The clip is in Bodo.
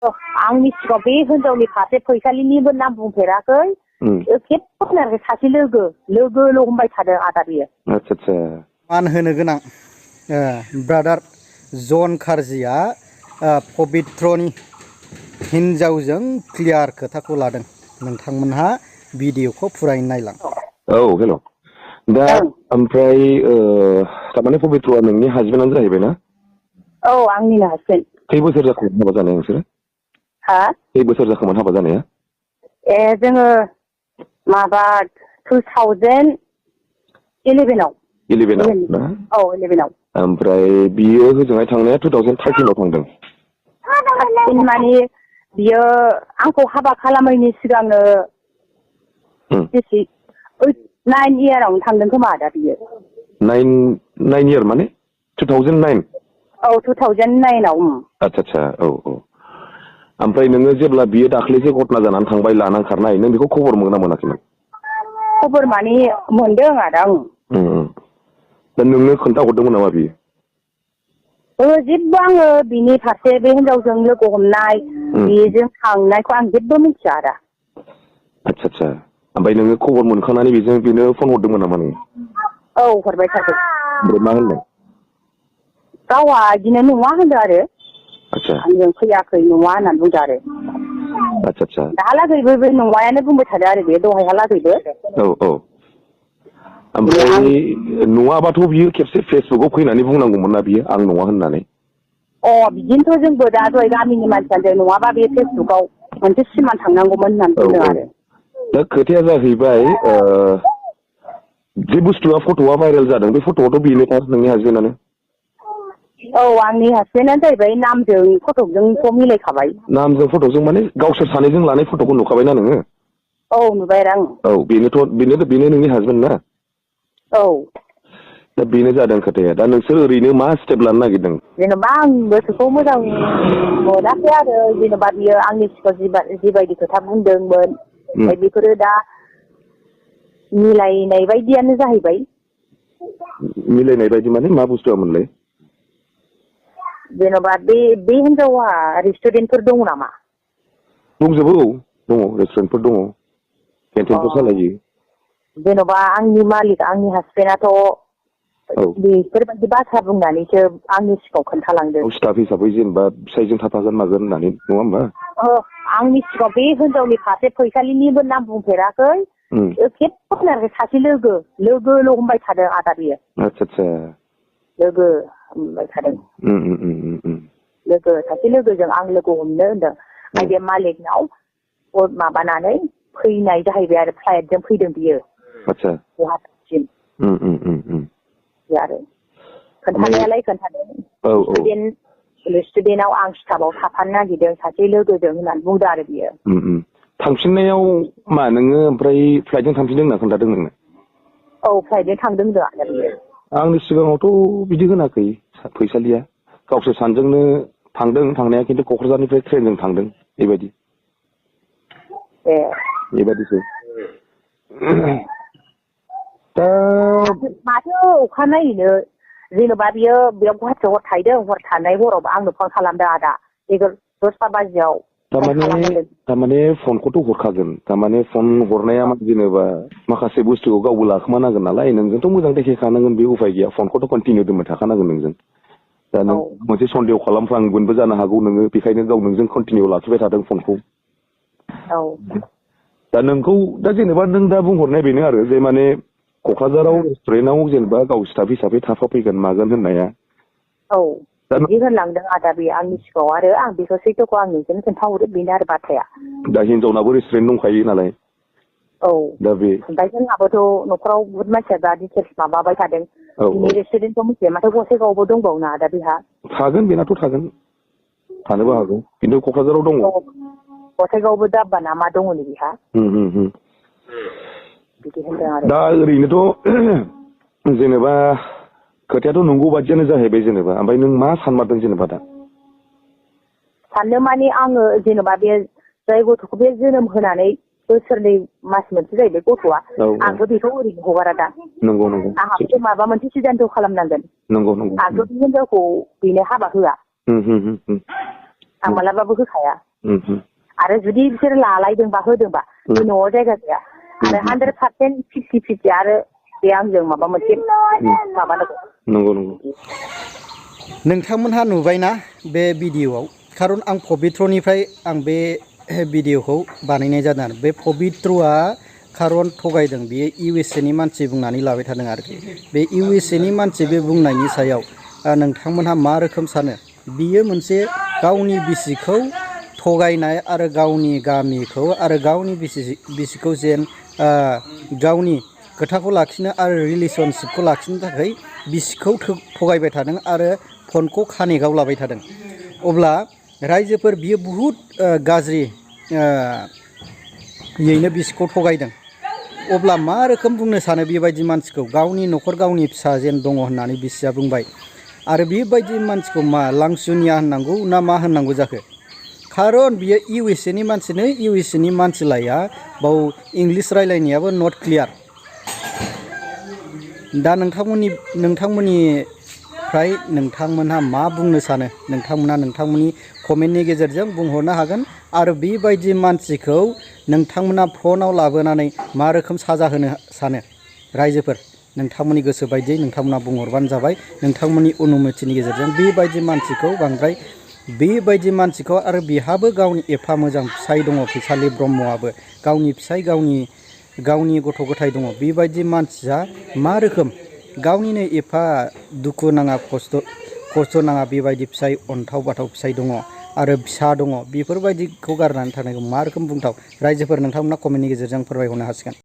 आंनि सिगाङाव बे हिनजावनि फारसे फैसालिनिबो नाम बुंफेराखै खेबसेनो सासे लोगोल' हमबाय थादों आदा बियो। आच्छा मान होनो गोनां ब्रादार जन कार्जिया पबित्रनि हिनजावजों क्लियार खोथाखौ लादों। नोंथांमोनहा भिडिअखौ फुरायै नायलां। औ हेल' दा ओमफ्राय थारमाने पबित्रआ नोंनि हासबेन्डआनो जाहैबाय ना? औ आंनिनो हासबेन्ड। खै बोसोर जाखोमोन हाबा जानाया नोंसोरो? हा? खै बोसोर जाखोमोन हाबा जानाया? जोङो माबा 2011 आव। 11 ना? औ 11 आव। ओमफ्राय बियो होजोंहाय थांनाया 2013 आव थांदों। माने बियो आंखौ हाबा खालामैनि सिगांनो 9 इयारावनो थांदों खोमा आदा बियो। 9 इयार माने 2009? औ 2009 आव। आच्छा औ। ओमफ्राय नोङो जेब्ला बियो दाख्लैसो घटना जानानै थांबाय लानानै खारनाय, नों बेखौ खबर मोना मोनाखैमोन? खबर माने मोनदों आदा। दा नोंनो खोन्थाहरदोंमोन नामा बियो? जेबो आङो बिनि फारसे बे हिनजावजों लोगो हमनाय बेजों थांनायखौ आं जेबो मिथिया आदा। आच्छा ओमफ्राय नोङो खबर मोनखांनानै बेनो फन हरदोंमोन नामा नोङो? औ हरबाय थादों। ओमफ्राय मा होनदों? गावहा बिदिनो नङा होनदों आरो। आच्छा। आंजों फैयाखै नङा होननानै बुंदों आरो। आच्छा। दाहालागैबो बे नङायानो बुंबाय थादों आरो बे दहायहालागैबो। औ। ओमफ्राय नङाबाथ' बियो खेबसे फेसबुकआव फैनानै बुंनांगौमोन ना बियो आं नङा होननानै। बिदिनोथ' जोंबो दा दहाय गामिनि मानसियानो नङाबा बे फेसबुकआव मोनसे सिमान थांनांगौमोन होननानै बुंदों आरो। दा खोथाया जाहैबाय जे बुस्थुआ फट'आ भाइरेल जादों बे फट'आथ' बेनोखा नोंनि हासबेन्डआनो। औ आंनि हासबेन्डआनो जाहैबाय नामजों फट'जोंथ' मिलायखाबाय। नामजों फट'जों माने गावसोर सानैजों लानाय फट'खौ नुखाबायना नोङो? औ नुबाय आं। औ बेनो नोंनि हासबेन्ड ना? औ। दा बेनो जादों खोथाया। दा नोंसोर ओरैनो मा स्टेप लानो नागिरदों? जेनेबा आं गोसोखौ मोजां मोनाखै आरो जेनेबा बियो आंनि सिगाङाव जिबायदि खोथा बुंदोंमोन बेफोरो दा मिलायनाय बायदियानो जाहैबाय। मिलायनाय बायदि माने मा बुस्थुआमोनलाय? जेन'बा बे हिनजावा रेस्टुरेन्टफोर दङ नामा? दंजोबो औ दङ रेस्टुरेन्टफोर दङ केन्टिनफोर सालायो। जेन'बा आंनि मालिक आंनि हासबेन्डआथ' बेफोरबायदि बाथ्रा बुंनानैसो आंनि सिगाङाव खोन्थालांदों। स्टाफ हिसाबै जेनेबा फिसायजों थाफागोन मागोन होननानै नङा होमबा? आंनि सिगाङाव बे हिनजावनि फारसे फैसालिनिबो नाम बुंफेराखै खेबसेनो सासे लोगोल' हमबाय थादों आदा बियो। आच्छा। लोगो हमबाय थादों। सासे लोगोजों आं लोगो हमनो होनदों। बे मालिकनाव माबानानै फैनाय जाहैबाय आरो फ्लाइटजों फैदों बियो। आच्छा। गुवाहाटिसिम। आरो खोन्थानायालाय खोन्थादों। रेस्टुरेन्टआव आं स्टाफआव थाफानो नागिरदों सासे लोगोजों होननानै बुंदों आरो बियो। थांफिननायाव मा नोङो ओमफ्राय फ्लाइटजों थांफिनदों होनना खोन्थादों नोंनो? औ फ्लाइटजों थांदों होनदों आरो बियो। आंनि सिगाङावथ' बिदि होनाखै फैसालिया। गावसोर सानजोंनो थांदों थांनाया खिन्थु क'क्राझारनिफ्राय ट्रेनजों थांदों बेबायदि। बेबायदिसो। दा माथो अखानायैनो जेन'बा बियो बेयाव गुवाहाटियाव हर थाहैदों हर थानाय हराव आंनो फन खालामदों आदा 10ता बाजियाव। थारमाने फनखौथ' हरखागोन। थारमाने फन हरनाया जेनेबा माखासे बुस्थुखौ गावबो लाखोमानांगोन नालाय नोंजोंथ' मोजां देखायखानांगोन बे उफाय गैया फनखौथ' कन्टिनिउ दोनबाय थाखानांगोन नोंजों। दा नों मोनसे सन्देह खालामफ्लांगोनबो जानो हागौ नोङो बेखायनो गाव नोंजों कन्टिनिउ लाखिबाय थादों फनखौ। दा नोंखौ दा जेनेबा नों दा बुंहरनाय बेनो आरो जे माने क'क्राझाराव रेस्टुरेन्टआव जेनेबा गाव स्टाफ हिसाबै थाफाफैगोन मागोन होननाया। बिदि होनलांदों आदा बे आंनि सिगाङाव आरो आं बेखौ सैथोखौ आं नोंजों खोन्थाहरो बेनो आरो बाथ्राया। दा हिनजावनाबो रेस्टुरेन्ट दंखायो नालाय। दा बे ओमफ्राय जोंहाबोथ' न'खराव बुहुद मानसिया दा डिटेल्स माबाबाय थादों। बिनि रेस्टुरेन्टखौ मिथिया माथो गसाइगावआवबो दंबावो ना आदा बेहा। थागोन बेनाथ' थागोन थानोबो हागौ खिन्थु क'क्राझाराव दङ। गसाइगावआवबो दाब्बा ना मा दङ नै बेहा। बिदि होनदों आरो। दा ओरैनोथ' जेनेबा खोथायाथ' नंगौ बादियानो जाहैबाय जेनेबा ओमफ्राय नों मा सानमारदों जेनेबा दा? साननो माने आङो जेनेबा बे जाय गथ'खौ बे जोनोम होनानै बोसोरनै मास मोनसे जाहैबाय गथ'आ आंथ' बेखौ ओरैनो हगारा दा। नंगौ आंहाबोथ' माबा मोनसे सिदान्थ' खालामनांगोन। आंथ' बे हिनजावखौ बेनो हाबा होआ। आं मालाबाबो होखाया। आरो जुदि बिसोर लालायदोंबा होदोंबा बे न'आव जायगा गैया आरो 100% 50-50 आरो बे आंजों माबा मोनसे माबानांगौ। नंगौ नंगौ। नोंथांमोनहा नुबायना बे भिडिअ'आव खारन आं पबित्रनिफ्राय आं बे भिडिअ'खौ बानायनाय जादों आरो बे पबित्रआ खारन थगायदों बेयो USA नि मानसि बुंनानै लाबाय थादों आरोखि बे USA नि मानसि बे बुंनायनि सायाव नोंथांमोनहा मा रोखोम सानो बियो मोनसे गावनि बिसिखौ थगायनाय आरो गावनि गामिखौ आरो गावनि बिसिखौ जेन गावनि खोथाखौ लाखिनो आरो रिलेसनशिपखौ लाखिनो थाखाय बिसिखौ थगायबाय थादों आरो फनखौ कानेक्टआव लाबाय थादों। अब्ला रायजोफोर बियो बुहुद गाज्रि यैनो बिसिखौ थगायदों। अब्ला मा रोखोम बुंनो सानो बेबायदि मानसिखौ गावनि न'खर गावनि फिसा जेन दङ होननानै बिसिया बुंबाय आरो बेबायदि मानसिखौ मा लांसुनिया होननांगौ ना मा होननांगौ जाखो खारन बियो USA नि मानसिनो USA नि मानसिलाया बाव इंलिस रायलायनायाबो नट क्लियार। दा नोंथांमोननिफ्राय नोंथांमोनहा मा बुंनो सानो नोंथांमोनहा नोंथांमोननि कमेन्टनि गेजेरजों बुंहरनो हागोन आरो बेबायदि मानसिखौ नोंथांमोना फनाव लाबोनानै मा रोखोम साजा होनो सानो रायजोफोर नोंथांमोननि गोसो बायदियै नोंथांमोना बुंहरबानो जाबाय नोंथांमोननि अनुमतिनि गेजेरजों बेबायदि मानसिखौ बांद्राय बेबायदि मानसिखौ आरो बिहाबो गावनि एफा मोजां फिसाय दङ फैसालि ब्रह्मआबो गावनि फिसाय गावनि गथ' गथाय दङ बेबायदि मानसिया मा रोखोम गावनिनो एफा दुखु नाङा खस्थ' नाङा बेबायदि फिसाय अन्थाव बाथाव फिसाय दङ आरो फिसा दङ बेफोरबायदिखौ गारनानै थानायखौ मा रोखोम बुंथाव रायजोफोर नोंथांमोना कमेन्टनि गेजेरजों फोरमायहरनो हासिगोन।